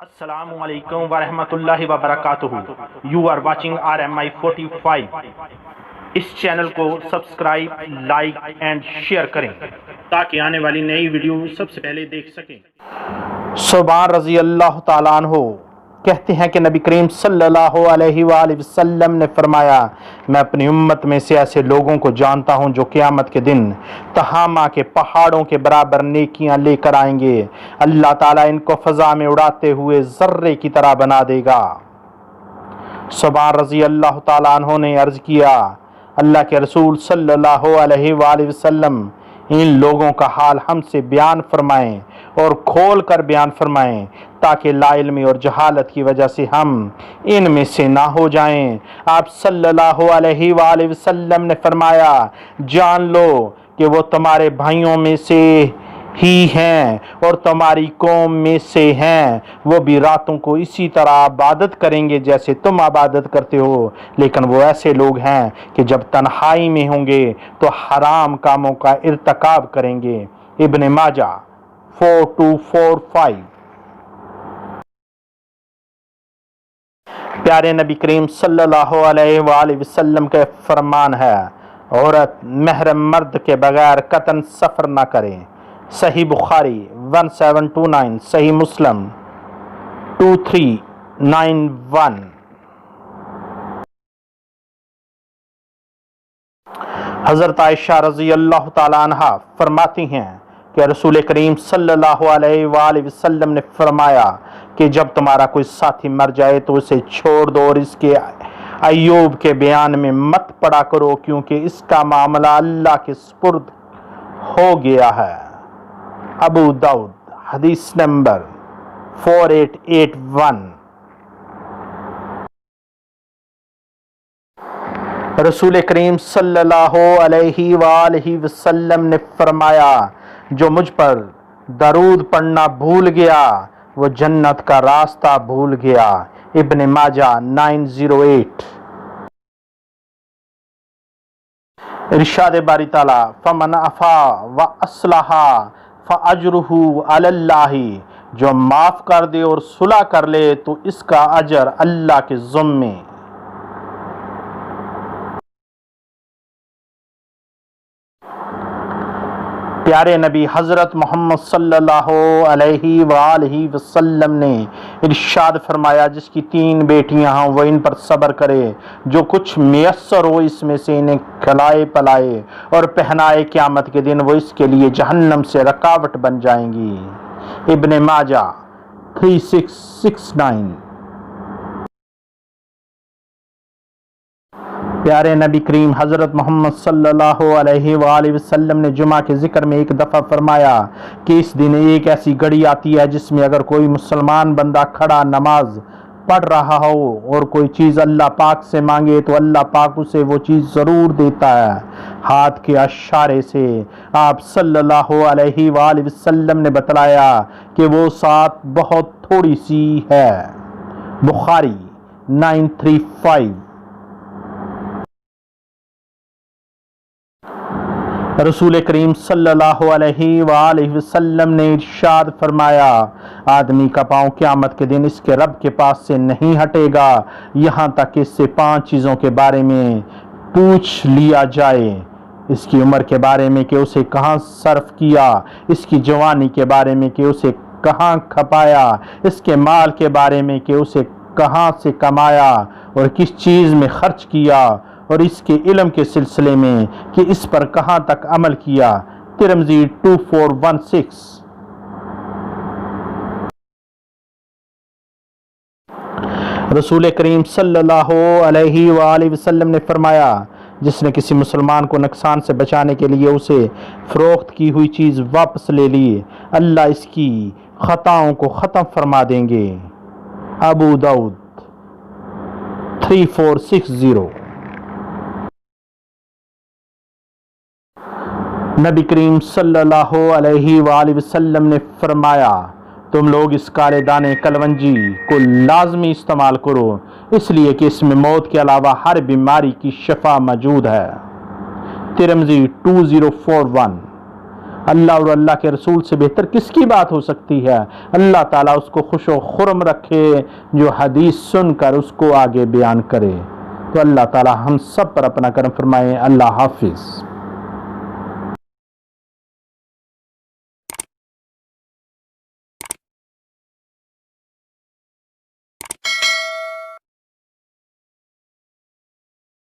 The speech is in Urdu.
السلام علیکم ورحمۃ اللہ وبرکاتہ. You are watching RMI 45. اس چینل کو سبسکرائب، لائک اینڈ شیئر کریں تاکہ آنے والی نئی ویڈیو سب سے پہلے دیکھ سکیں. ثوبان رضی اللہ تعالیٰ عنہ کہتے ہیں کہ نبی کریم صلی اللہ علیہ وآلہ وسلم نے فرمایا، میں اپنی امت میں سے ایسے لوگوں کو جانتا ہوں جو قیامت کے دن تہامہ کے پہاڑوں کے برابر نیکیاں لے کر آئیں گے. اللہ تعالیٰ ان کو فضا میں اڑاتے ہوئے ذرے کی طرح بنا دے گا. ثوبان رضی اللہ تعالیٰ عنہ نے عرض کیا، اللہ کے رسول صلی اللہ علیہ وآلہ وسلم ان لوگوں کا حال ہم سے بیان فرمائیں اور کھول کر بیان فرمائیں تاکہ لا علمی اور جہالت کی وجہ سے ہم ان میں سے نہ ہو جائیں. آپ صلی اللہ علیہ وآلہ وسلم نے فرمایا، جان لو کہ وہ تمہارے بھائیوں میں سے ہی ہیں اور تمہاری قوم میں سے ہیں. وہ بھی راتوں کو اسی طرح عبادت کریں گے جیسے تم عبادت کرتے ہو، لیکن وہ ایسے لوگ ہیں کہ جب تنہائی میں ہوں گے تو حرام کاموں کا ارتکاب کریں گے. ابن ماجہ 4245. پیارے نبی کریم صلی اللہ علیہ وآلہ وسلم کا فرمان ہے، عورت محرم مرد کے بغیر قطعاً سفر نہ کرے. صحیح بخاری 1729، صحیح مسلم 2391. حضرت عائشہ رضی اللہ تعالیٰ عنہ فرماتی ہیں کہ رسول کریم صلی اللہ علیہ وآلہ وسلم نے فرمایا کہ جب تمہارا کوئی ساتھی مر جائے تو اسے چھوڑ دو اور اس کے ایوب کے بیان میں مت پڑا کرو، کیونکہ اس کا معاملہ اللہ کے سپرد ہو گیا ہے. ابو داؤد حدیث نمبر 4881. رسول کریم صلی اللہ علیہ وآلہ وسلم نے فرمایا، جو مجھ پر درود پڑھنا بھول گیا وہ جنت کا راستہ بھول گیا. ابن ماجہ 908. ارشاد باری تعالیٰ، فمن عفا واصلح فاجرہ علی اللہ، جو معاف کر دے اور صلح کر لے تو اس کا اجر اللہ کے ذمے. پیارے نبی حضرت محمد صلی اللہ علیہ وآلہ وسلم نے ارشاد فرمایا، جس کی 3 بیٹیاں ہوں وہ ان پر صبر کرے، جو کچھ میسر ہو اس میں سے انہیں کھلائے پلائے اور پہنائے، قیامت کے دن وہ اس کے لیے جہنم سے رکاوٹ بن جائیں گی. ابن ماجہ 3669. پیارے نبی کریم حضرت محمد صلی اللہ علیہ وآلہ وسلم نے جمعہ کے ذکر میں ایک دفعہ فرمایا کہ اس دن ایک ایسی گھڑی آتی ہے جس میں اگر کوئی مسلمان بندہ کھڑا نماز پڑھ رہا ہو اور کوئی چیز اللہ پاک سے مانگے تو اللہ پاک اسے وہ چیز ضرور دیتا ہے. ہاتھ کے اشارے سے آپ صلی اللہ علیہ وآلہ وسلم نے بتلایا کہ وہ سات بہت تھوڑی سی ہے. بخاری 935. رسول کریم صلی اللہ علیہ وآلہ وسلم نے ارشاد فرمایا، آدمی کا پاؤں قیامت کے دن اس کے رب کے پاس سے نہیں ہٹے گا یہاں تک کہ اس سے 5 چیزوں کے بارے میں پوچھ لیا جائے. اس کی عمر کے بارے میں کہ اسے کہاں صرف کیا، اس کی جوانی کے بارے میں کہ اسے کہاں کھپایا، اس کے مال کے بارے میں کہ اسے کہاں سے کمایا اور کس چیز میں خرچ کیا، اور اس کے علم کے سلسلے میں کہ اس پر کہاں تک عمل کیا. ترمذی 2416. رسول کریم صلی اللہ علیہ وآلہ وسلم نے فرمایا، جس نے کسی مسلمان کو نقصان سے بچانے کے لیے اسے فروخت کی ہوئی چیز واپس لے لی، اللہ اس کی خطاؤں کو ختم فرما دیں گے. ابو داؤد 3460. نبی کریم صلی اللہ علیہ وآلہ وسلم نے فرمایا، تم لوگ اس کالے دانے کلونجی کو لازمی استعمال کرو، اس لیے کہ اس میں موت کے علاوہ ہر بیماری کی شفا موجود ہے. ترمذی 2041. اللہ اور اللہ کے رسول سے بہتر کس کی بات ہو سکتی ہے؟ اللہ تعالیٰ اس کو خوش و خرم رکھے جو حدیث سن کر اس کو آگے بیان کرے۔ تو اللہ تعالیٰ ہم سب پر اپنا کرم فرمائے۔ اللہ حافظ۔